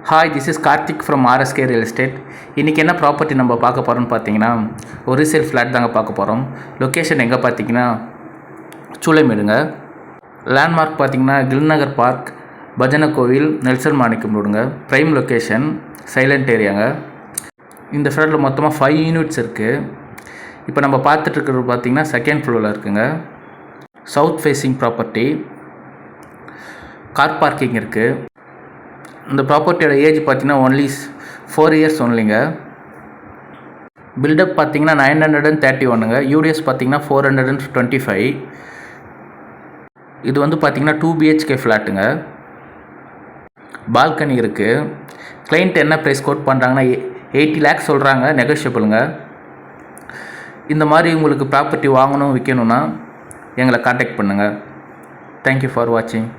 Hi, this is Karthik from RSK real estate. இன்றைக்கி என்ன property நம்ம பார்க்க போகிறோம்னு பார்த்தீங்கன்னா, ஒரு ரீசேல் ஃப்ளாட் தாங்க பார்க்க போகிறோம். லொக்கேஷன் எங்கே பார்த்தீங்கன்னா சூளைமேடுங்க. லேண்ட்மார்க் பார்த்தீங்கன்னா கில்நகர் பார்க், பஜனை கோவில், நெல்சன் மாணிக்கம் ரோடுங்க. ப்ரைம் லொக்கேஷன், சைலண்ட் ஏரியாங்க. இந்த ஃப்ளாட்டில் மொத்தமாக 5 யூனிட்ஸ் இருக்குது. இப்போ நம்ம பார்த்துட்ருக்கிறது பார்த்தீங்கன்னா செகண்ட் ஃப்ளோரில் இருக்குங்க. South facing property, car parking இருக்குது. இந்த ப்ராப்பர்ட்டியோட ஏஜ் பார்த்தீங்கன்னா ஒன்லி 4 இயர்ஸ் ஒன்லிங்க. பில்டப் பார்த்தீங்கன்னா 931ங்க. யூடிஎஸ் பார்த்தீங்கன்னா 425. இது வந்து பார்த்தீங்கன்னா 2 BHK ஃப்ளாட்டுங்க. பால்கனி இருக்குது. கிளைண்ட் என்ன ப்ரைஸ் கோட் பண்ணுறாங்கன்னா 80 lakhs சொல்கிறாங்க, நெகோஷியபிளுங்க. இந்த மாதிரி உங்களுக்கு ப்ராப்பர்ட்டி வாங்கணும் விற்கணுன்னா எங்களை காண்டாக்ட் பண்ணுங்கள். தேங்க்யூ ஃபார் வாட்சிங்.